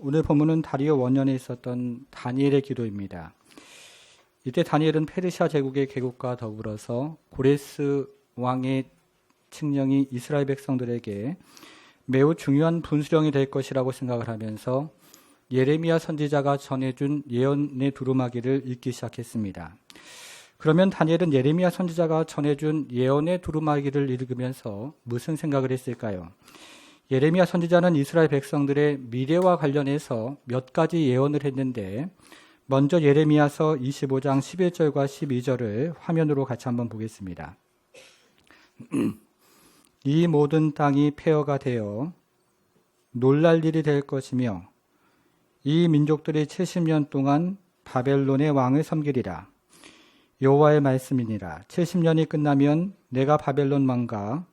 오늘 본문은 다리오 원년에 있었던 다니엘의 기도입니다. 이때 다니엘은 페르시아 제국의 개국과 더불어서 고레스 왕의 칙령이 이스라엘 백성들에게 매우 중요한 분수령이 될 것이라고 생각을 하면서 예레미야 선지자가 전해준 예언의 두루마기를 읽기 시작했습니다. 그러면 다니엘은 예레미야 선지자가 전해준 예언의 두루마기를 읽으면서 무슨 생각을 했을까요? 예레미야 선지자는 이스라엘 백성들의 미래와 관련해서 몇 가지 예언을 했는데 먼저 예레미야서 25장 11절과 12절을 화면으로 같이 한번 보겠습니다. 이 모든 땅이 폐허가 되어 놀랄 일이 될 것이며 이 민족들이 70년 동안 바벨론의 왕을 섬기리라. 여호와의 말씀이니라. 70년이 끝나면 내가 바벨론 왕과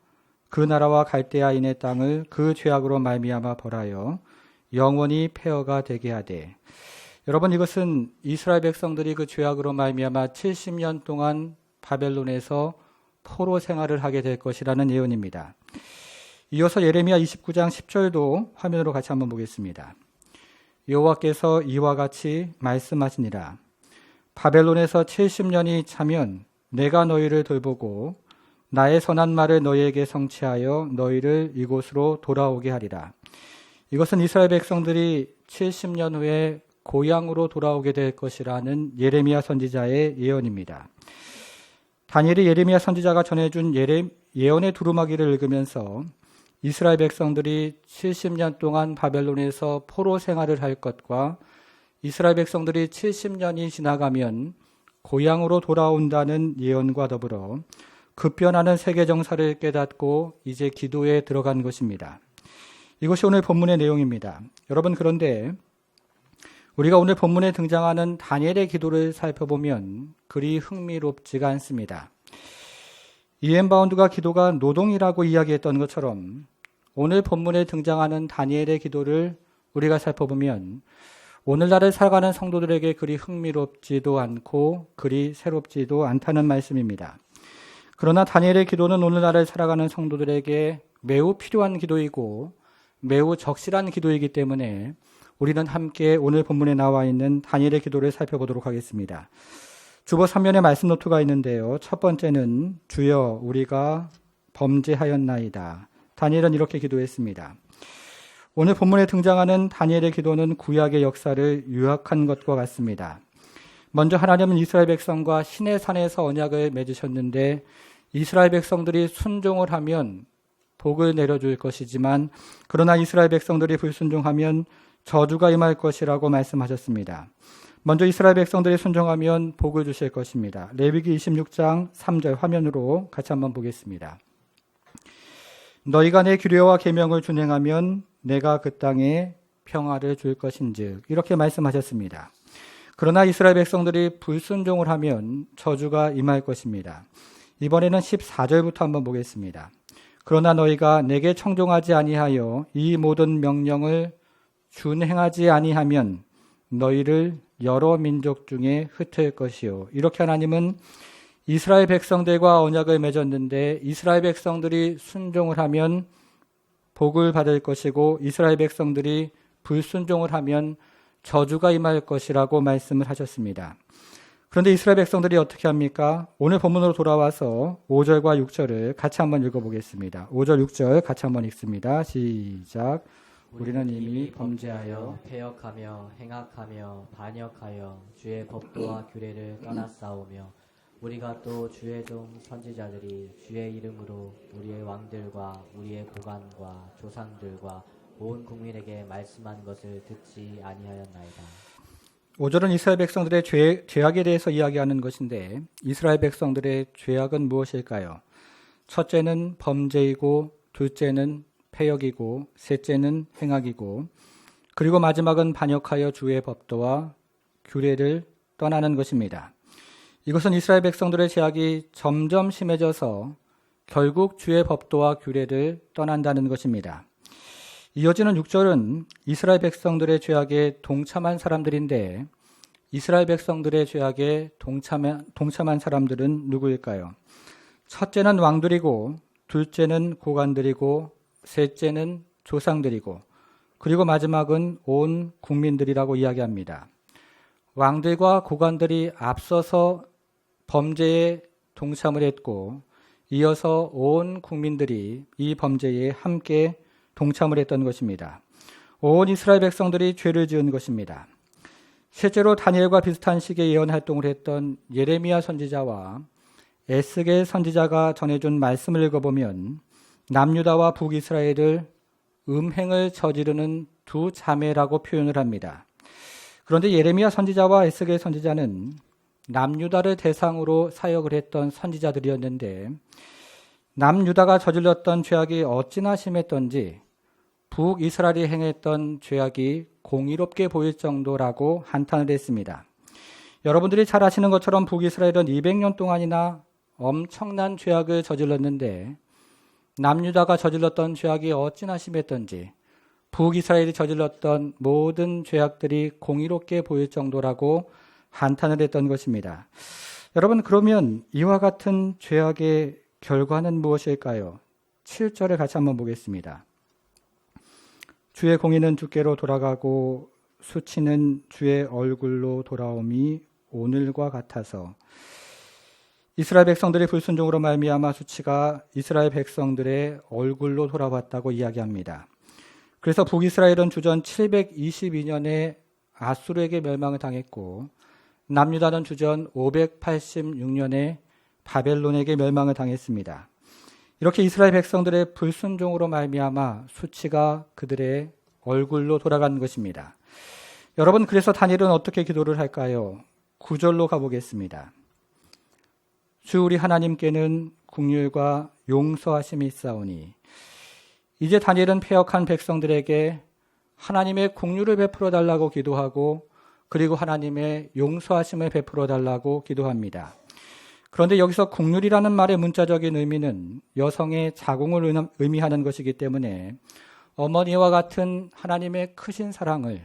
그 나라와 갈대아인의 땅을 그 죄악으로 말미암아 벌하여 영원히 폐허가 되게 하되. 여러분, 이것은 이스라엘 백성들이 그 죄악으로 말미암아 70년 동안 바벨론에서 포로 생활을 하게 될 것이라는 예언입니다. 이어서 예레미야 29장 10절도 화면으로 같이 한번 보겠습니다. 여호와께서 이와 같이 말씀하시니라. 바벨론에서 70년이 차면 내가 너희를 돌보고 나의 선한 말을 너희에게 성취하여 너희를 이곳으로 돌아오게 하리라. 이것은 이스라엘 백성들이 70년 후에 고향으로 돌아오게 될 것이라는 예레미야 선지자의 예언입니다. 다니엘이 예레미야 선지자가 전해준 예언의 두루마기를 읽으면서 이스라엘 백성들이 70년 동안 바벨론에서 포로 생활을 할 것과 이스라엘 백성들이 70년이 지나가면 고향으로 돌아온다는 예언과 더불어 급변하는 세계 정사를 깨닫고 이제 기도에 들어간 것입니다. 이것이 오늘 본문의 내용입니다. 여러분, 그런데 우리가 오늘 본문에 등장하는 다니엘의 기도를 살펴보면 그리 흥미롭지가 않습니다. 이엔 바운드가 기도가 노동이라고 이야기했던 것처럼 오늘 본문에 등장하는 다니엘의 기도를 우리가 살펴보면 오늘날을 살아가는 성도들에게 그리 흥미롭지도 않고 그리 새롭지도 않다는 말씀입니다. 그러나 다니엘의 기도는 오늘날을 살아가는 성도들에게 매우 필요한 기도이고 매우 적실한 기도이기 때문에 우리는 함께 오늘 본문에 나와 있는 다니엘의 기도를 살펴보도록 하겠습니다. 주보 3면에 말씀 노트가 있는데요. 첫 번째는 주여 우리가 범죄하였나이다. 다니엘은 이렇게 기도했습니다. 오늘 본문에 등장하는 다니엘의 기도는 구약의 역사를 요약한 것과 같습니다. 먼저 하나님은 이스라엘 백성과 시내산에서 언약을 맺으셨는데 이스라엘 백성들이 순종을 하면 복을 내려줄 것이지만 그러나 이스라엘 백성들이 불순종하면 저주가 임할 것이라고 말씀하셨습니다. 먼저 이스라엘 백성들이 순종하면 복을 주실 것입니다. 레위기 26장 3절 화면으로 같이 한번 보겠습니다. 너희가 내 규례와 계명을 준행하면 내가 그 땅에 평화를 줄 것인즉 이렇게 말씀하셨습니다. 그러나 이스라엘 백성들이 불순종을 하면 저주가 임할 것입니다. 이번에는 14절부터 한번 보겠습니다. 그러나 너희가 내게 청종하지 아니하여 이 모든 명령을 준행하지 아니하면 너희를 여러 민족 중에 흩을 것이요. 이렇게 하나님은 이스라엘 백성들과 언약을 맺었는데 이스라엘 백성들이 순종을 하면 복을 받을 것이고 이스라엘 백성들이 불순종을 하면 저주가 임할 것이라고 말씀을 하셨습니다. 그런데 이스라엘 백성들이 어떻게 합니까? 오늘 본문으로 돌아와서 5절과 6절을 같이 한번 읽어보겠습니다. 5절, 6절 같이 한번 읽습니다. 시작. 우리는 이미 범죄하여 패역하며 행악하며 반역하여 주의 법도와 규례를 떠났사오며 우리가 또 주의 종 선지자들이 주의 이름으로 우리의 왕들과 우리의 고관과 조상들과 온 국민에게 말씀한 것을 듣지 아니하였나이다. 5절은 이스라엘 백성들의 죄악에 대해서 이야기하는 것인데 이스라엘 백성들의 죄악은 무엇일까요? 첫째는 범죄이고 둘째는 패역이고 셋째는 행악이고 그리고 마지막은 반역하여 주의 법도와 규례를 떠나는 것입니다. 이것은 이스라엘 백성들의 죄악이 점점 심해져서 결국 주의 법도와 규례를 떠난다는 것입니다. 이어지는 6절은 이스라엘 백성들의 죄악에 동참한 사람들인데 이스라엘 백성들의 죄악에 동참한 사람들은 누구일까요? 첫째는 왕들이고 둘째는 고관들이고 셋째는 조상들이고 그리고 마지막은 온 국민들이라고 이야기합니다. 왕들과 고관들이 앞서서 범죄에 동참을 했고 이어서 온 국민들이 이 범죄에 함께 동참을 했던 것입니다. 온 이스라엘 백성들이 죄를 지은 것입니다. 실제로 다니엘과 비슷한 시기에 예언 활동을 했던 예레미야 선지자와 에스겔 선지자가 전해준 말씀을 읽어보면 남유다와 북이스라엘을 음행을 저지르는 두 자매라고 표현을 합니다. 그런데 예레미야 선지자와 에스겔 선지자는 남유다를 대상으로 사역을 했던 선지자들이었는데 남유다가 저질렀던 죄악이 어찌나 심했던지 북이스라엘이 행했던 죄악이 공의롭게 보일 정도라고 한탄을 했습니다. 여러분들이 잘 아시는 것처럼 북이스라엘은 200년 동안이나 엄청난 죄악을 저질렀는데 남유다가 저질렀던 죄악이 어찌나 심했던지 북이스라엘이 저질렀던 모든 죄악들이 공의롭게 보일 정도라고 한탄을 했던 것입니다. 여러분, 그러면 이와 같은 죄악의 결과는 무엇일까요? 7절을 같이 한번 보겠습니다. 주의 공의는 주께로 돌아가고 수치는 주의 얼굴로 돌아옴이 오늘과 같아서. 이스라엘 백성들의 불순종으로 말미암아 수치가 이스라엘 백성들의 얼굴로 돌아왔다고 이야기합니다. 그래서 북이스라엘은 주전 722년에 아수르에게 멸망을 당했고 남유다는 주전 586년에 바벨론에게 멸망을 당했습니다. 이렇게 이스라엘 백성들의 불순종으로 말미암아 수치가 그들의 얼굴로 돌아간 것입니다. 여러분, 그래서 다니엘은 어떻게 기도를 할까요? 9절로 가보겠습니다. 주 우리 하나님께는 긍휼과 용서하심이 있사오니. 이제 다니엘은 패역한 백성들에게 하나님의 긍휼을 베풀어 달라고 기도하고 그리고 하나님의 용서하심을 베풀어 달라고 기도합니다. 그런데 여기서 긍휼이라는 말의 문자적인 의미는 여성의 자궁을 의미하는 것이기 때문에 어머니와 같은 하나님의 크신 사랑을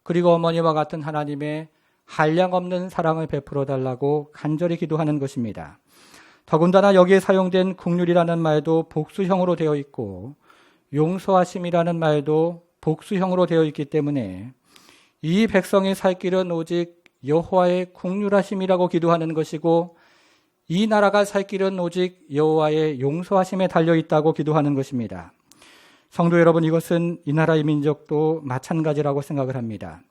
그리고 어머니와 같은 하나님의 한량없는 사랑을 베풀어 달라고 간절히 기도하는 것입니다. 더군다나 여기에 사용된 긍휼이라는 말도 복수형으로 되어 있고 용서하심이라는 말도 복수형으로 되어 있기 때문에 이 백성의 살 길은 오직 여호와의 긍휼하심이라고 기도하는 것이고 이 나라가 살 길은 오직 여호와의 용서하심에 달려 있다고 기도하는 것입니다. 성도 여러분, 이것은 이 나라의 민족도 마찬가지라고 생각을 합니다.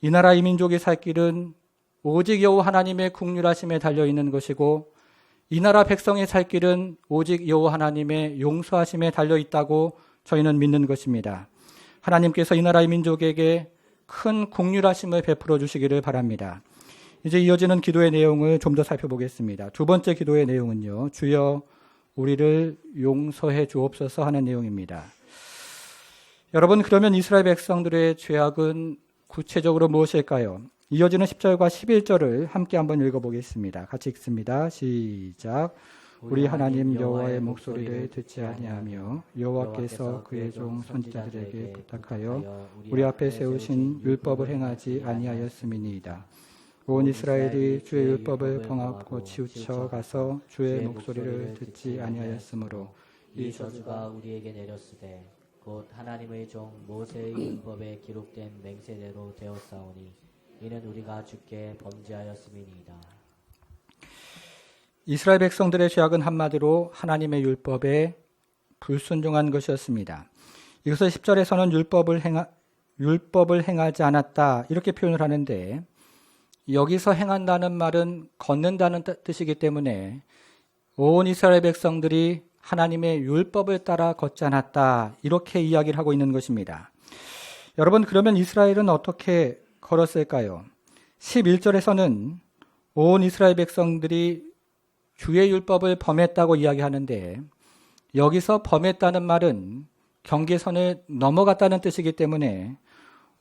이 나라의 민족이 살 길은 오직 여호와 하나님의 긍휼하심에 달려 있는 것이고 이 나라 백성의 살 길은 오직 여호와 하나님의 용서하심에 달려 있다고 저희는 믿는 것입니다. 하나님께서 이 나라의 민족에게 큰 긍휼하심을 베풀어 주시기를 바랍니다. 이제 이어지는 기도의 내용을 좀 더 살펴보겠습니다. 두 번째 기도의 내용은요, 주여 우리를 용서해 주옵소서 하는 내용입니다. 여러분, 그러면 이스라엘 백성들의 죄악은 구체적으로 무엇일까요? 이어지는 10절과 11절을 함께 한번 읽어보겠습니다. 같이 읽습니다. 시작. 우리 하나님 여호와의 목소리를 듣지 아니하며 여호와께서 그의 종 선지자들에게 부탁하여 우리 앞에 세우신 율법을 행하지 아니하였음이니이다. 온 이스라엘이 주의 율법을 범하고 치우쳐 가서 주의 목소리를 듣지 아니하였으므로 이 저주가 우리에게 내렸으되 곧 하나님의 종 모세의 율법에 기록된 맹세대로 되었사오니 이는 우리가 주께 범죄하였음이니이다. 이스라엘 백성들의 죄악은 한마디로 하나님의 율법에 불순종한 것이었습니다. 이것을 10절에서는 율법을 행하지 않았다 이렇게 표현을 하는데 여기서 행한다는 말은 걷는다는 뜻이기 때문에 온 이스라엘 백성들이 하나님의 율법을 따라 걷지 않았다 이렇게 이야기를 하고 있는 것입니다. 여러분, 그러면 이스라엘은 어떻게 걸었을까요? 11절에서는 온 이스라엘 백성들이 주의 율법을 범했다고 이야기하는데 여기서 범했다는 말은 경계선을 넘어갔다는 뜻이기 때문에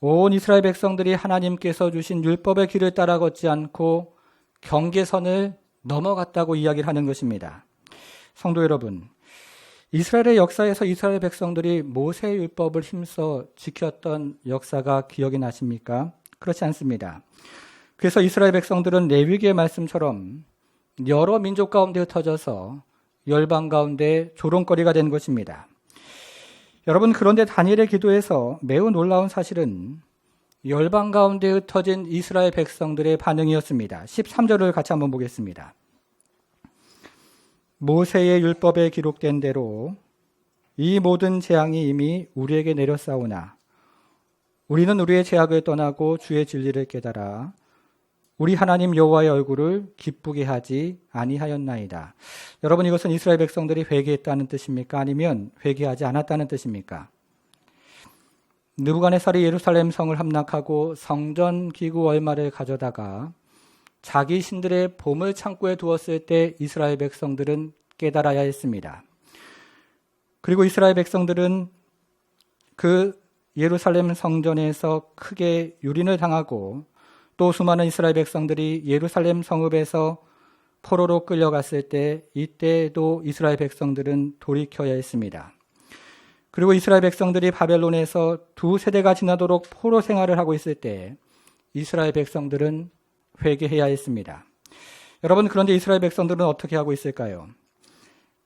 온 이스라엘 백성들이 하나님께서 주신 율법의 길을 따라 걷지 않고 경계선을 넘어갔다고 이야기를 하는 것입니다. 성도 여러분, 이스라엘의 역사에서 이스라엘 백성들이 모세의 율법을 힘써 지켰던 역사가 기억이 나십니까? 그렇지 않습니다. 그래서 이스라엘 백성들은 레위기의 말씀처럼 여러 민족 가운데 흩어져서 열방 가운데 조롱거리가 된 것입니다. 여러분, 그런데 다니엘의 기도에서 매우 놀라운 사실은 열방 가운데 흩어진 이스라엘 백성들의 반응이었습니다. 13절을 같이 한번 보겠습니다. 모세의 율법에 기록된 대로 이 모든 재앙이 이미 우리에게 내렸사오나 우리는 우리의 죄악을 떠나고 주의 진리를 깨달아 우리 하나님 여호와의 얼굴을 기쁘게 하지 아니하였나이다. 여러분, 이것은 이스라엘 백성들이 회개했다는 뜻입니까? 아니면 회개하지 않았다는 뜻입니까? 느부갓네살이 예루살렘 성을 함락하고 성전 기구 얼마를 가져다가 자기 신들의 보물 창고에 두었을 때 이스라엘 백성들은 깨달아야 했습니다. 그리고 이스라엘 백성들은 그 예루살렘 성전에서 크게 유린을 당하고 또 수많은 이스라엘 백성들이 예루살렘 성읍에서 포로로 끌려갔을 때 이때도 이스라엘 백성들은 돌이켜야 했습니다. 그리고 이스라엘 백성들이 바벨론에서 2세대가 지나도록 포로 생활을 하고 있을 때 이스라엘 백성들은 회개해야 했습니다. 여러분, 그런데 이스라엘 백성들은 어떻게 하고 있을까요?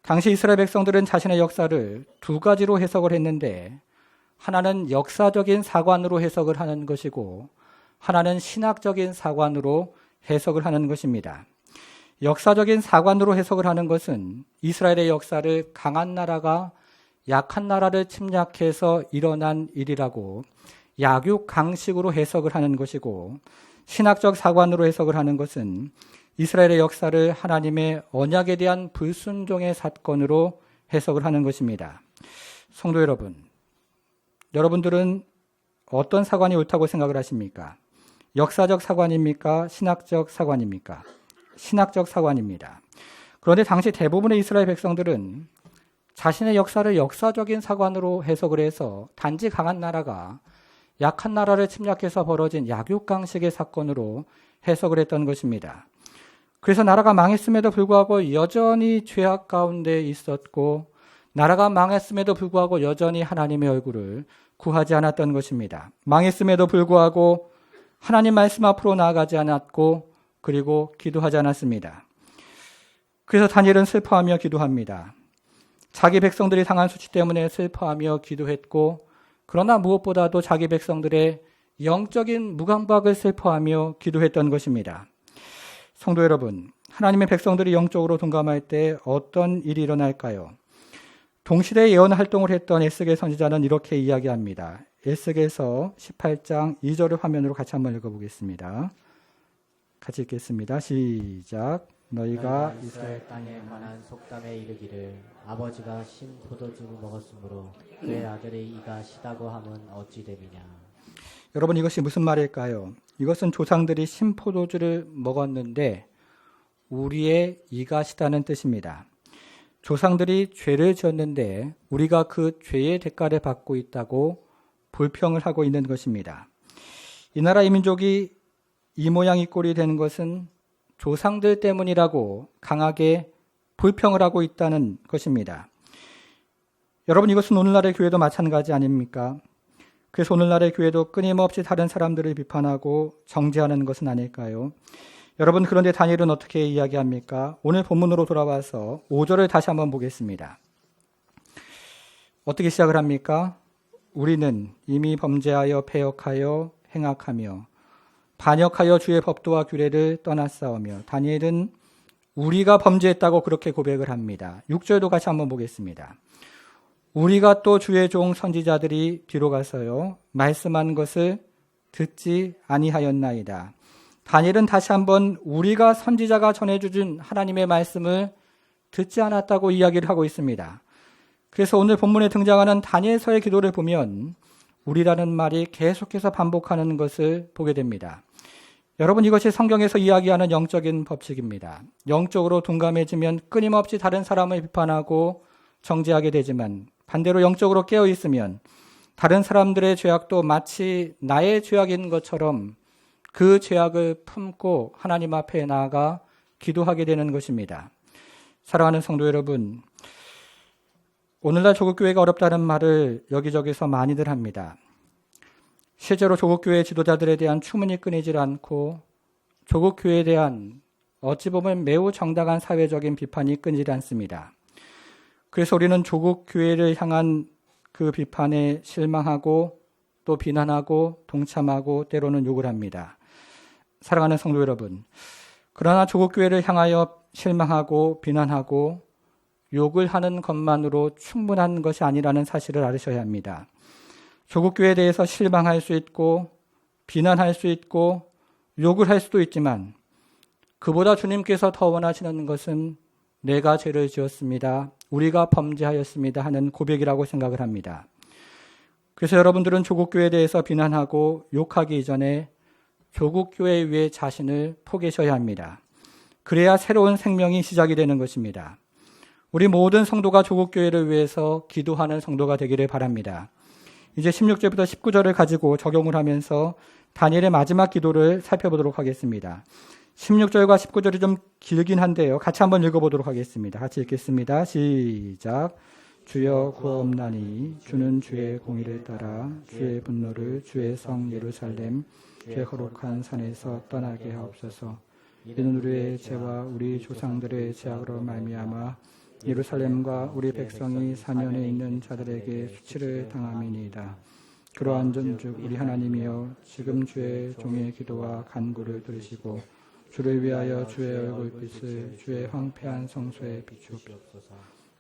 당시 이스라엘 백성들은 자신의 역사를 두 가지로 해석을 했는데 하나는 역사적인 사관으로 해석을 하는 것이고 하나는 신학적인 사관으로 해석을 하는 것입니다. 역사적인 사관으로 해석을 하는 것은 이스라엘의 역사를 강한 나라가 약한 나라를 침략해서 일어난 일이라고 약육강식으로 해석을 하는 것이고, 신학적 사관으로 해석을 하는 것은 이스라엘의 역사를 하나님의 언약에 대한 불순종의 사건으로 해석을 하는 것입니다. 성도 여러분, 여러분들은 어떤 사관이 옳다고 생각을 하십니까? 역사적 사관입니까? 신학적 사관입니까? 신학적 사관입니다. 그런데 당시 대부분의 이스라엘 백성들은 자신의 역사를 역사적인 사관으로 해석을 해서 단지 강한 나라가 약한 나라를 침략해서 벌어진 약육강식의 사건으로 해석을 했던 것입니다. 그래서 나라가 망했음에도 불구하고 여전히 죄악 가운데 있었고, 나라가 망했음에도 불구하고 여전히 하나님의 얼굴을 구하지 않았던 것입니다. 망했음에도 불구하고 하나님 말씀 앞으로 나아가지 않았고, 그리고 기도하지 않았습니다. 그래서 다니엘은 슬퍼하며 기도합니다. 자기 백성들이 당한 수치 때문에 슬퍼하며 기도했고, 그러나 무엇보다도 자기 백성들의 영적인 무감각을 슬퍼하며 기도했던 것입니다. 성도 여러분, 하나님의 백성들이 영적으로 동감할 때 어떤 일이 일어날까요? 동시대에 예언 활동을 했던 에스겔 선지자는 이렇게 이야기합니다. 에스겔서 18장 2절을 화면으로 같이 한번 읽어보겠습니다. 같이 읽겠습니다. 시작. 너희가 이스라엘 땅에 관한 속담에 이르기를 아버지가 신 포도주를 먹었으므로 그의 아들의 이가 시다고 하면 어찌 됨이냐. 여러분, 이것이 무슨 말일까요? 이것은 조상들이 신 포도주를 먹었는데 우리의 이가 시다는 뜻입니다. 조상들이 죄를 지었는데 우리가 그 죄의 대가를 받고 있다고 불평을 하고 있는 것입니다. 이 나라 이 민족이 이 모양 이 꼴이 되는 것은 조상들 때문이라고 강하게 불평을 하고 있다는 것입니다. 여러분, 이것은 오늘날의 교회도 마찬가지 아닙니까? 그래서 오늘날의 교회도 끊임없이 다른 사람들을 비판하고 정죄하는 것은 아닐까요? 여러분, 그런데 다니엘은 어떻게 이야기합니까? 오늘 본문으로 돌아와서 5절을 다시 한번 보겠습니다. 어떻게 시작을 합니까? 우리는 이미 범죄하여 패역하여 행악하며 반역하여 주의 법도와 규례를 떠났사오며. 다니엘은 우리가 범죄했다고 그렇게 고백을 합니다. 6절도 같이 한번 보겠습니다. 우리가 또 주의 종 선지자들이 뒤로 가서요 말씀한 것을 듣지 아니하였나이다. 다니엘은 다시 한번 우리가 선지자가 전해주신 하나님의 말씀을 듣지 않았다고 이야기를 하고 있습니다. 그래서 오늘 본문에 등장하는 다니엘서의 기도를 보면 우리라는 말이 계속해서 반복하는 것을 보게 됩니다. 여러분, 이것이 성경에서 이야기하는 영적인 법칙입니다. 영적으로 둔감해지면 끊임없이 다른 사람을 비판하고 정죄하게 되지만, 반대로 영적으로 깨어 있으면 다른 사람들의 죄악도 마치 나의 죄악인 것처럼 그 죄악을 품고 하나님 앞에 나아가 기도하게 되는 것입니다. 사랑하는 성도 여러분, 오늘날 조국교회가 어렵다는 말을 여기저기서 많이들 합니다. 실제로 조국교회 지도자들에 대한 추문이 끊이질 않고 조국교회에 대한 어찌 보면 매우 정당한 사회적인 비판이 끊이질 않습니다. 그래서 우리는 조국교회를 향한 그 비판에 실망하고 또 비난하고 동참하고 때로는 욕을 합니다. 사랑하는 성도 여러분, 그러나 조국교회를 향하여 실망하고 비난하고 욕을 하는 것만으로 충분한 것이 아니라는 사실을 알으셔야 합니다. 조국교회에 대해서 실망할 수 있고 비난할 수 있고 욕을 할 수도 있지만 그보다 주님께서 더 원하시는 것은 내가 죄를 지었습니다. 우리가 범죄하였습니다 하는 고백이라고 생각을 합니다. 그래서 여러분들은 조국교회에 대해서 비난하고 욕하기 이전에 조국교회 위에 자신을 포기하셔야 합니다. 그래야 새로운 생명이 시작이 되는 것입니다. 우리 모든 성도가 조국교회를 위해서 기도하는 성도가 되기를 바랍니다. 이제 16절부터 19절을 가지고 적용을 하면서 다니엘의 마지막 기도를 살펴보도록 하겠습니다. 16절과 19절이 좀 길긴 한데요. 같이 한번 읽어보도록 하겠습니다. 같이 읽겠습니다. 시작. 주여 구하옵나니 주는 주의 공의를 따라 주의 분노를 주의 성 예루살렘 주의 거룩한 산에서 떠나게 하옵소서. 이는 우리의 죄와 우리 조상들의 죄악으로 말미암아 예루살렘과 우리 백성이 사면에 있는 자들에게 수치를 당함이니이다. 그러한 전즉 우리 하나님이여 지금 주의 종의 기도와 간구를 들으시고 주를 위하여 주의 얼굴빛을 주의 황폐한 성소에 비추옵소서.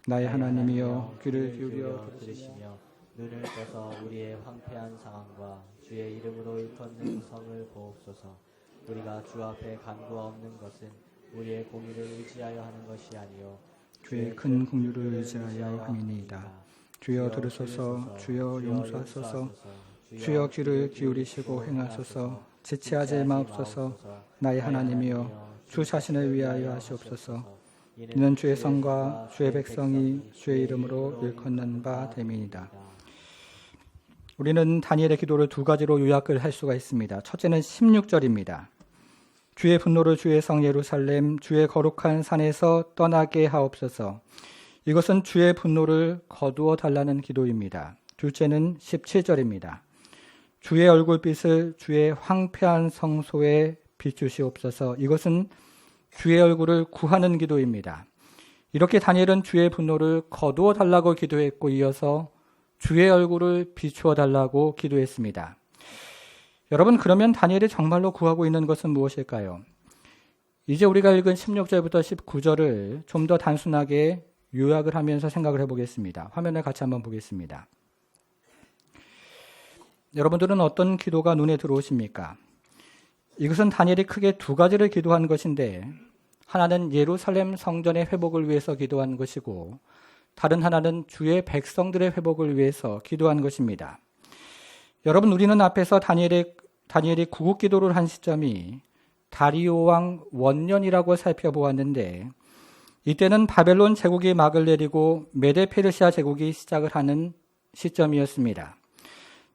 나의 하나님이여 귀를 기울여 들으시며 눈을 떠서 우리의 황폐한 상황과 주의 이름으로 일컫는 성을 보옵소서. 우리가 주 앞에 간구하옵는 것은 우리의 공의를 의지하여 하는 것이 아니요 주의 큰 긍휼을 의지하여 함이니이다. 주여 들으소서. 주여 용서하소서. 주여 귀를 기울이시고 행하소서. 지체하지 마옵소서. 나의 하나님이여 주 자신을 위하여 하시옵소서. 이는 주의 성과 주의 백성이 주의 이름으로 일컫는 바 됨이니이다. 우리는 다니엘의 기도를 두 가지로 요약을 할 수가 있습니다. 첫째는 16절입니다. 주의 분노를 주의 성 예루살렘 주의 거룩한 산에서 떠나게 하옵소서. 이것은 주의 분노를 거두어 달라는 기도입니다. 둘째는 17절입니다. 주의 얼굴빛을 주의 황폐한 성소에 비추시옵소서. 이것은 주의 얼굴을 구하는 기도입니다. 이렇게 다니엘은 주의 분노를 거두어 달라고 기도했고 이어서 주의 얼굴을 비추어 달라고 기도했습니다. 여러분, 그러면 다니엘이 정말로 구하고 있는 것은 무엇일까요? 이제 우리가 읽은 16절부터 19절을 좀 더 단순하게 요약을 하면서 생각을 해보겠습니다. 화면을 같이 한번 보겠습니다. 여러분들은 어떤 기도가 눈에 들어오십니까? 이것은 다니엘이 크게 두 가지를 기도한 것인데 하나는 예루살렘 성전의 회복을 위해서 기도한 것이고 다른 하나는 주의 백성들의 회복을 위해서 기도한 것입니다. 여러분, 우리는 앞에서 다니엘이 구국 기도를 한 시점이 다리오 왕 원년이라고 살펴보았는데 이때는 바벨론 제국이 막을 내리고 메데 페르시아 제국이 시작을 하는 시점이었습니다.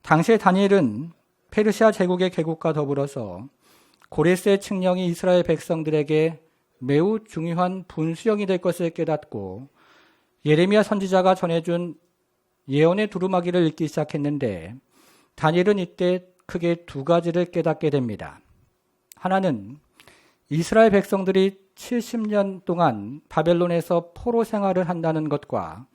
당시에 다니엘은 페르시아 제국의 개국과 더불어서 고레스의 칙령이 이스라엘 백성들에게 매우 중요한 분수령이 될 것을 깨닫고 예레미야 선지자가 전해준 예언의 두루마기를 읽기 시작했는데 다니엘은 이때 크게 두 가지를 깨닫게 됩니다. 하나는 이스라엘 백성들이 70년 동안 바벨론에서 포로 생활을 한다는 것과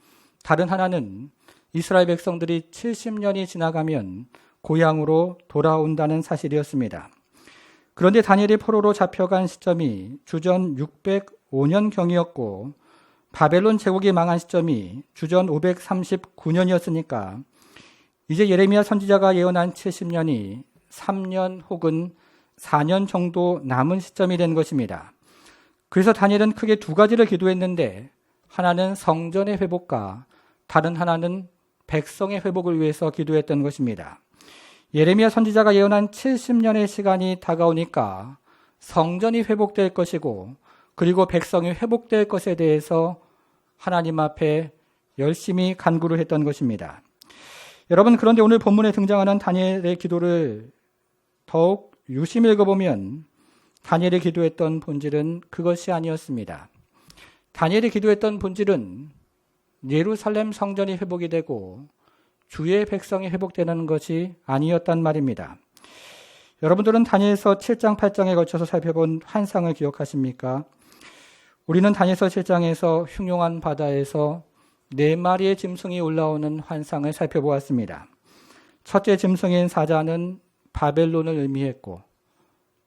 다른 하나는 이스라엘 백성들이 70년이 지나가면 고향으로 돌아온다는 사실이었습니다. 그런데 다니엘이 포로로 잡혀간 시점이 주전 605년경이었고 바벨론 제국이 망한 시점이 주전 539년이었으니까 이제 예레미야 선지자가 예언한 70년이 3년 혹은 4년 정도 남은 시점이 된 것입니다. 그래서 다니엘은 크게 두 가지를 기도했는데 하나는 성전의 회복과 다른 하나는 백성의 회복을 위해서 기도했던 것입니다. 예레미야 선지자가 예언한 70년의 시간이 다가오니까 성전이 회복될 것이고 그리고 백성이 회복될 것에 대해서 하나님 앞에 열심히 간구를 했던 것입니다. 여러분, 그런데 오늘 본문에 등장하는 다니엘의 기도를 더욱 유심히 읽어보면 다니엘이 기도했던 본질은 그것이 아니었습니다. 다니엘이 기도했던 본질은 예루살렘 성전이 회복이 되고 주의 백성이 회복되는 것이 아니었단 말입니다. 여러분들은 다니엘서 7장, 8장에 걸쳐서 살펴본 환상을 기억하십니까? 우리는 다니엘서 7장에서 흉흉한 바다에서 4마리의 짐승이 올라오는 환상을 살펴보았습니다. 첫째 짐승인 사자는 바벨론을 의미했고,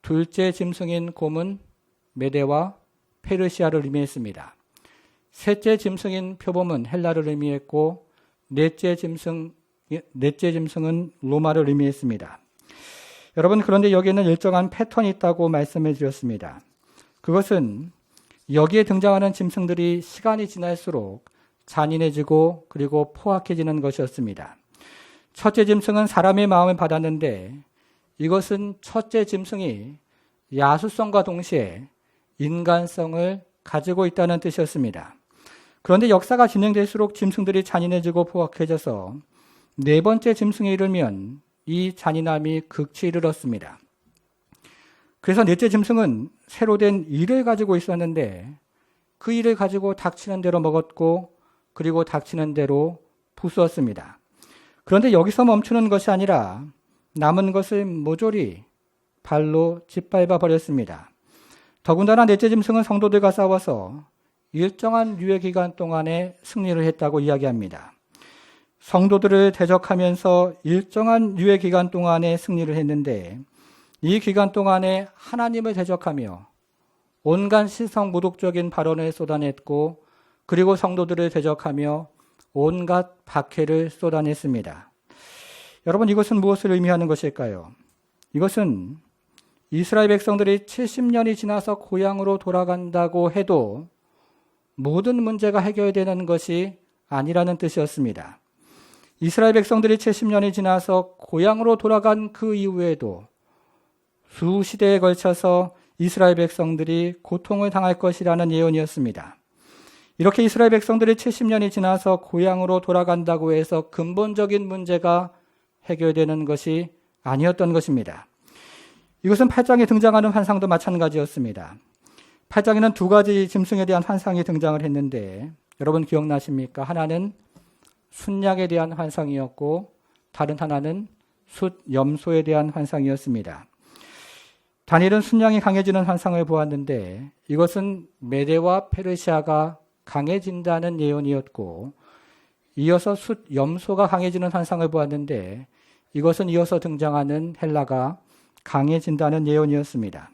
둘째 짐승인 곰은 메대와 페르시아를 의미했습니다. 셋째 짐승인 표범은 헬라를 의미했고, 넷째 짐승은 로마를 의미했습니다. 여러분, 그런데 여기에는 일정한 패턴이 있다고 말씀해 드렸습니다. 그것은 여기에 등장하는 짐승들이 시간이 지날수록 잔인해지고 그리고 포악해지는 것이었습니다. 첫째 짐승은 사람의 마음을 받았는데 이것은 첫째 짐승이 야수성과 동시에 인간성을 가지고 있다는 뜻이었습니다. 그런데 역사가 진행될수록 짐승들이 잔인해지고 포악해져서 네 번째 짐승에 이르면 이 잔인함이 극치에 이르렀습니다. 그래서 넷째 짐승은 새로 된 이를 가지고 있었는데 그 이를 가지고 닥치는 대로 먹었고 그리고 닥치는 대로 부수었습니다. 그런데 여기서 멈추는 것이 아니라 남은 것을 모조리 발로 짓밟아 버렸습니다. 더군다나 넷째 짐승은 성도들과 싸워서 일정한 유예 기간 동안에 승리를 했다고 이야기합니다. 성도들을 대적하면서 일정한 유예 기간 동안에 승리를 했는데 이 기간 동안에 하나님을 대적하며 온갖 시성 모독적인 발언을 쏟아냈고 그리고 성도들을 대적하며 온갖 박해를 쏟아냈습니다. 여러분, 이것은 무엇을 의미하는 것일까요? 이것은 이스라엘 백성들이 70년이 지나서 고향으로 돌아간다고 해도 모든 문제가 해결되는 것이 아니라는 뜻이었습니다. 이스라엘 백성들이 70년이 지나서 고향으로 돌아간 그 이후에도 수시대에 걸쳐서 이스라엘 백성들이 고통을 당할 것이라는 예언이었습니다. 이렇게 이스라엘 백성들이 70년이 지나서 고향으로 돌아간다고 해서 근본적인 문제가 해결되는 것이 아니었던 것입니다. 이것은 8장에 등장하는 환상도 마찬가지였습니다. 8장에는 두 가지 짐승에 대한 환상이 등장을 했는데 여러분 기억나십니까? 하나는 순양에 대한 환상이었고 다른 하나는 숫염소에 대한 환상이었습니다. 다니엘은 순양이 강해지는 환상을 보았는데 이것은 메대와 페르시아가 강해진다는 예언이었고 이어서 숫염소가 강해지는 환상을 보았는데 이것은 이어서 등장하는 헬라가 강해진다는 예언이었습니다.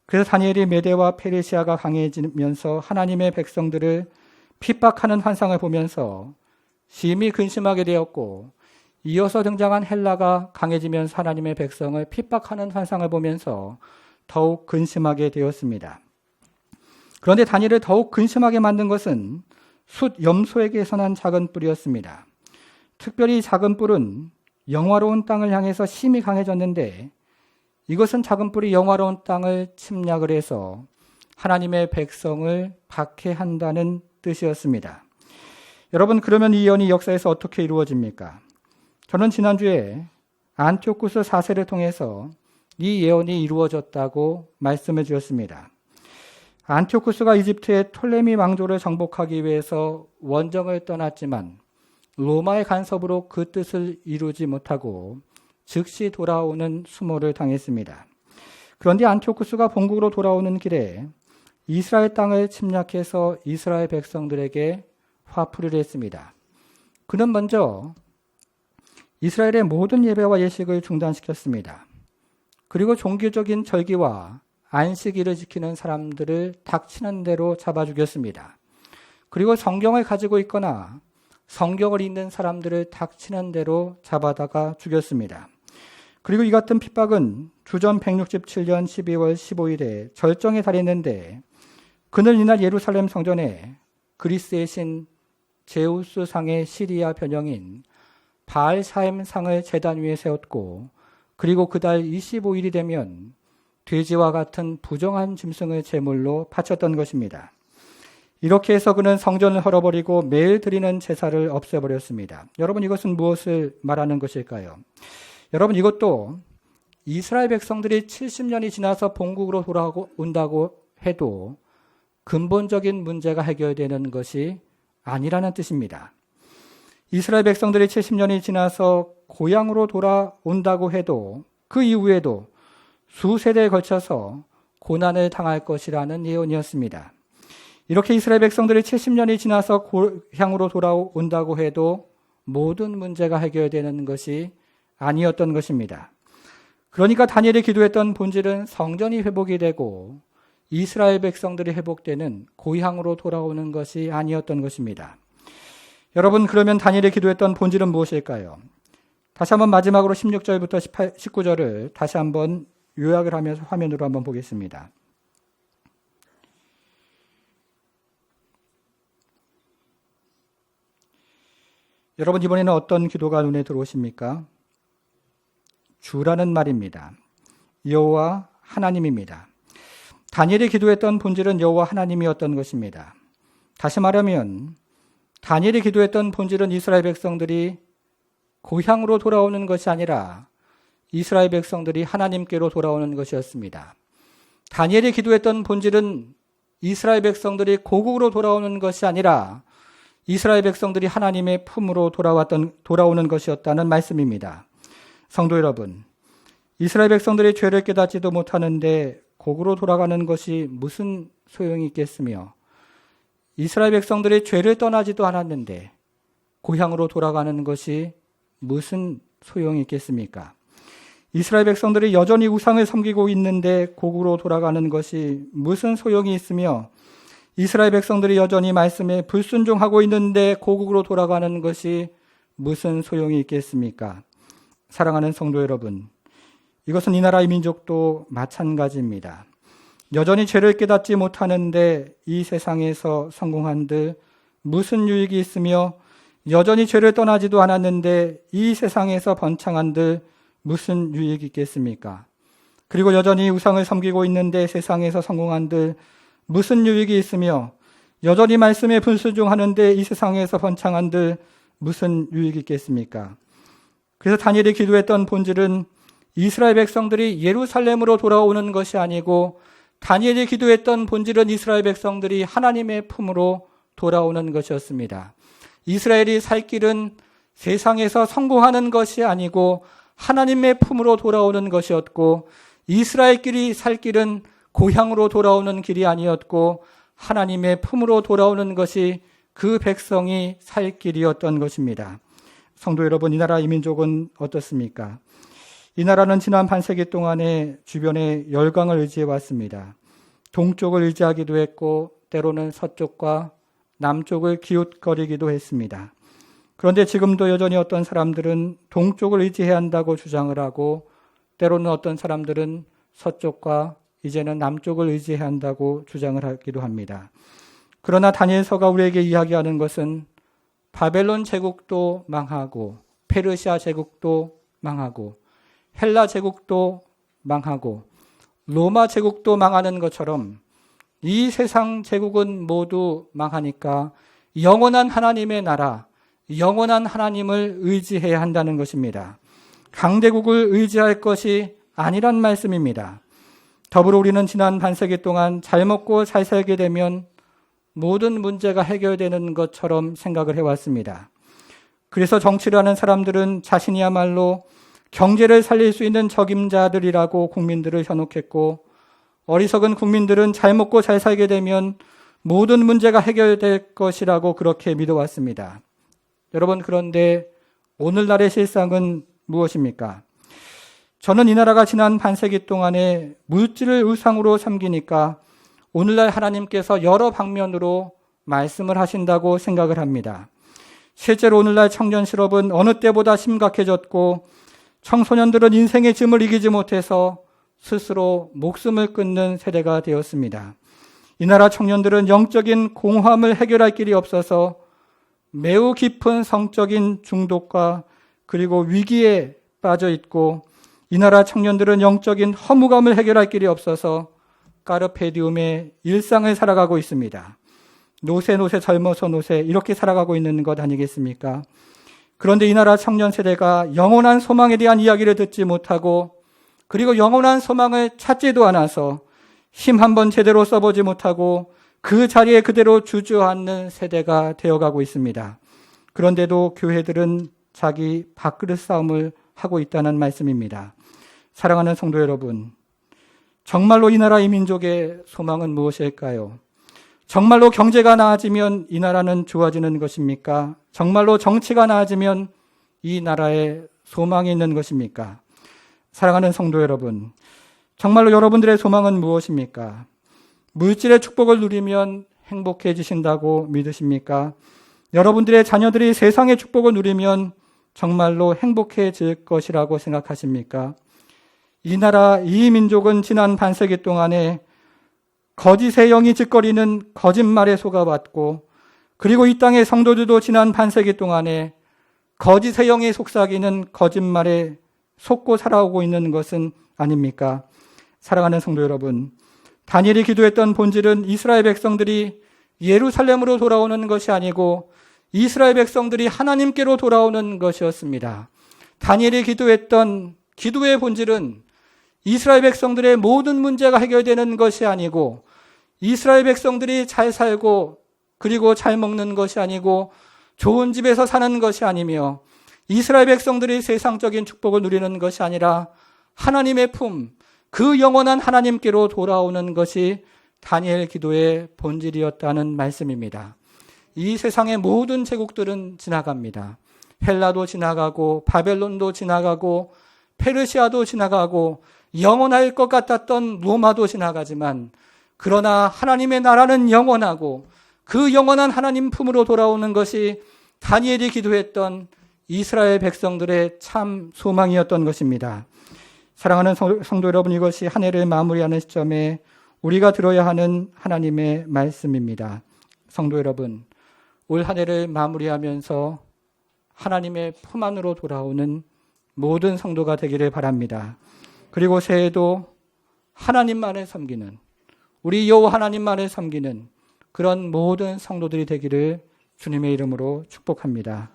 그래서 다니엘이 메대와 페르시아가 강해지면서 하나님의 백성들을 핍박하는 환상을 보면서 심히 근심하게 되었고 이어서 등장한 헬라가 강해지면서 하나님의 백성을 핍박하는 환상을 보면서 더욱 근심하게 되었습니다. 그런데 다니엘을 더욱 근심하게 만든 것은 숫염소에게 선한 작은 뿔이었습니다. 특별히 작은 뿔은 영화로운 땅을 향해서 심히 강해졌는데 이것은 작은 뿔이 영화로운 땅을 침략을 해서 하나님의 백성을 박해한다는 뜻이었습니다. 여러분, 그러면 이 예언이 역사에서 어떻게 이루어집니까? 저는 지난주에 안티오쿠스 4세를 통해서 이 예언이 이루어졌다고 말씀을 드렸습니다. 안티오쿠스가 이집트의 톨레미 왕조를 정복하기 위해서 원정을 떠났지만 로마의 간섭으로 그 뜻을 이루지 못하고 즉시 돌아오는 수모를 당했습니다. 그런데 안티오쿠스가 본국으로 돌아오는 길에 이스라엘 땅을 침략해서 이스라엘 백성들에게 화풀이를 했습니다. 그는 먼저 이스라엘의 모든 예배와 예식을 중단시켰습니다. 그리고 종교적인 절기와 안식일을 지키는 사람들을 닥치는 대로 잡아 죽였습니다. 그리고 성경을 가지고 있거나 성경을 읽는 사람들을 닥치는 대로 잡아다가 죽였습니다. 그리고 이 같은 핍박은 주전 167년 12월 15일에 절정에 달했는데 그는 이날 예루살렘 성전에 그리스의 신 제우스 상의 시리아 변형인 바알샤임 상을 제단 위에 세웠고 그리고 그달 25일이 되면 돼지와 같은 부정한 짐승을 제물로 바쳤던 것입니다. 이렇게 해서 그는 성전을 헐어버리고 매일 드리는 제사를 없애버렸습니다. 여러분, 이것은 무엇을 말하는 것일까요? 여러분, 이것도 이스라엘 백성들이 70년이 지나서 본국으로 돌아온다고 해도 근본적인 문제가 해결되는 것이 아니라는 뜻입니다. 이스라엘 백성들이 70년이 지나서 고향으로 돌아온다고 해도 그 이후에도 수세대에 걸쳐서 고난을 당할 것이라는 예언이었습니다. 이렇게 이스라엘 백성들이 70년이 지나서 고향으로 돌아온다고 해도 모든 문제가 해결되는 것이 아니었던 것입니다. 그러니까 다니엘이 기도했던 본질은 성전이 회복이 되고 이스라엘 백성들이 회복되는 고향으로 돌아오는 것이 아니었던 것입니다. 여러분, 그러면 다니엘이 기도했던 본질은 무엇일까요? 다시 한번 마지막으로 16절부터 19절을 다시 한번 요약을 하면서 화면으로 한번 보겠습니다. 여러분, 이번에는 어떤 기도가 눈에 들어오십니까? 주라는 말입니다. 여호와 하나님입니다. 다니엘이 기도했던 본질은 여호와 하나님이었던 것입니다. 다시 말하면 다니엘이 기도했던 본질은 이스라엘 백성들이 고향으로 돌아오는 것이 아니라 이스라엘 백성들이 하나님께로 돌아오는 것이었습니다. 다니엘이 기도했던 본질은 이스라엘 백성들이 고국으로 돌아오는 것이 아니라 이스라엘 백성들이 하나님의 품으로 돌아오는 것이었다는 말씀입니다. 성도 여러분, 이스라엘 백성들이 죄를 깨닫지도 못하는데 고국으로 돌아가는 것이 무슨 소용이 있겠으며, 이스라엘 백성들이 죄를 떠나지도 않았는데 고향으로 돌아가는 것이 무슨 소용이 있겠습니까? 이스라엘 백성들이 여전히 우상을 섬기고 있는데 고국으로 돌아가는 것이 무슨 소용이 있으며, 이스라엘 백성들이 여전히 말씀에 불순종하고 있는데 고국으로 돌아가는 것이 무슨 소용이 있겠습니까? 사랑하는 성도 여러분, 이것은 이 나라의 민족도 마찬가지입니다. 여전히 죄를 깨닫지 못하는데 이 세상에서 성공한들 무슨 유익이 있으며, 여전히 죄를 떠나지도 않았는데 이 세상에서 번창한들 무슨 유익이 있겠습니까? 그리고 여전히 우상을 섬기고 있는데 세상에서 성공한들 무슨 유익이 있으며, 여전히 말씀에 불순종하는데 이 세상에서 번창한들 무슨 유익이 있겠습니까? 그래서 다니엘이 기도했던 본질은 이스라엘 백성들이 예루살렘으로 돌아오는 것이 아니고, 다니엘이 기도했던 본질은 이스라엘 백성들이 하나님의 품으로 돌아오는 것이었습니다. 이스라엘이 살 길은 세상에서 성공하는 것이 아니고 하나님의 품으로 돌아오는 것이었고, 이스라엘끼리 살 길은 고향으로 돌아오는 길이 아니었고 하나님의 품으로 돌아오는 것이 그 백성이 살 길이었던 것입니다. 성도 여러분, 이 나라 이 민족은 어떻습니까? 이 나라는 지난 반세기 동안에 주변에 열강을 의지해 왔습니다. 동쪽을 의지하기도 했고 때로는 서쪽과 남쪽을 기웃거리기도 했습니다. 그런데 지금도 여전히 어떤 사람들은 동쪽을 의지해야 한다고 주장을 하고, 때로는 어떤 사람들은 서쪽과 이제는 남쪽을 의지해야 한다고 주장을 하기도 합니다. 그러나 다니엘서가 우리에게 이야기하는 것은 바벨론 제국도 망하고 페르시아 제국도 망하고 헬라 제국도 망하고 로마 제국도 망하는 것처럼 이 세상 제국은 모두 망하니까 영원한 하나님의 나라, 영원한 하나님을 의지해야 한다는 것입니다. 강대국을 의지할 것이 아니란 말씀입니다. 더불어 우리는 지난 반세기 동안 잘 먹고 잘 살게 되면 모든 문제가 해결되는 것처럼 생각을 해왔습니다. 그래서 정치를 하는 사람들은 자신이야말로 경제를 살릴 수 있는 적임자들이라고 국민들을 현혹했고, 어리석은 국민들은 잘 먹고 잘 살게 되면 모든 문제가 해결될 것이라고 그렇게 믿어왔습니다. 여러분, 그런데 오늘날의 실상은 무엇입니까? 저는 이 나라가 지난 반세기 동안에 물질을 우상으로 섬기니까 오늘날 하나님께서 여러 방면으로 말씀을 하신다고 생각을 합니다. 실제로 오늘날 청년 실업은 어느 때보다 심각해졌고, 청소년들은 인생의 짐을 이기지 못해서 스스로 목숨을 끊는 세대가 되었습니다. 이 나라 청년들은 영적인 공허함을 해결할 길이 없어서 매우 깊은 성적인 중독과 그리고 위기에 빠져 있고, 이 나라 청년들은 영적인 허무감을 해결할 길이 없어서 까르페디움의 일상을 살아가고 있습니다. 노세 젊어서 노세, 이렇게 살아가고 있는 것 아니겠습니까? 그런데 이 나라 청년 세대가 영원한 소망에 대한 이야기를 듣지 못하고, 그리고 영원한 소망을 찾지도 않아서 힘 한번 제대로 써보지 못하고 그 자리에 그대로 주저앉는 세대가 되어가고 있습니다. 그런데도 교회들은 자기 밥그릇 싸움을 하고 있다는 말씀입니다. 사랑하는 성도 여러분, 정말로 이 나라 이 민족의 소망은 무엇일까요? 정말로 경제가 나아지면 이 나라는 좋아지는 것입니까? 정말로 정치가 나아지면 이 나라에 소망이 있는 것입니까? 사랑하는 성도 여러분, 정말로 여러분들의 소망은 무엇입니까? 물질의 축복을 누리면 행복해지신다고 믿으십니까? 여러분들의 자녀들이 세상의 축복을 누리면 정말로 행복해질 것이라고 생각하십니까? 이 나라, 이 민족은 지난 반세기 동안에 거짓의 영이 짓거리는 거짓말에 속아왔고, 그리고 이 땅의 성도들도 지난 반세기 동안에 거짓의 영이 속삭이는 거짓말에 속고 살아오고 있는 것은 아닙니까? 사랑하는 성도 여러분, 다니엘이 기도했던 본질은 이스라엘 백성들이 예루살렘으로 돌아오는 것이 아니고 이스라엘 백성들이 하나님께로 돌아오는 것이었습니다. 다니엘이 기도했던 기도의 본질은 이스라엘 백성들의 모든 문제가 해결되는 것이 아니고 이스라엘 백성들이 잘 살고 그리고 잘 먹는 것이 아니고 좋은 집에서 사는 것이 아니며 이스라엘 백성들이 세상적인 축복을 누리는 것이 아니라 하나님의 품, 그 영원한 하나님께로 돌아오는 것이 다니엘 기도의 본질이었다는 말씀입니다. 이 세상의 모든 제국들은 지나갑니다. 헬라도 지나가고 바벨론도 지나가고 페르시아도 지나가고 영원할 것 같았던 로마도 지나가지만 그러나 하나님의 나라는 영원하고 그 영원한 하나님 품으로 돌아오는 것이 다니엘이 기도했던 이스라엘 백성들의 참 소망이었던 것입니다. 사랑하는 성도 여러분, 이것이 한 해를 마무리하는 시점에 우리가 들어야 하는 하나님의 말씀입니다. 성도 여러분, 올 한 해를 마무리하면서 하나님의 품 안으로 돌아오는 모든 성도가 되기를 바랍니다. 그리고 새해도 하나님만을 섬기는, 우리 여호와 하나님만을 섬기는 그런 모든 성도들이 되기를 주님의 이름으로 축복합니다.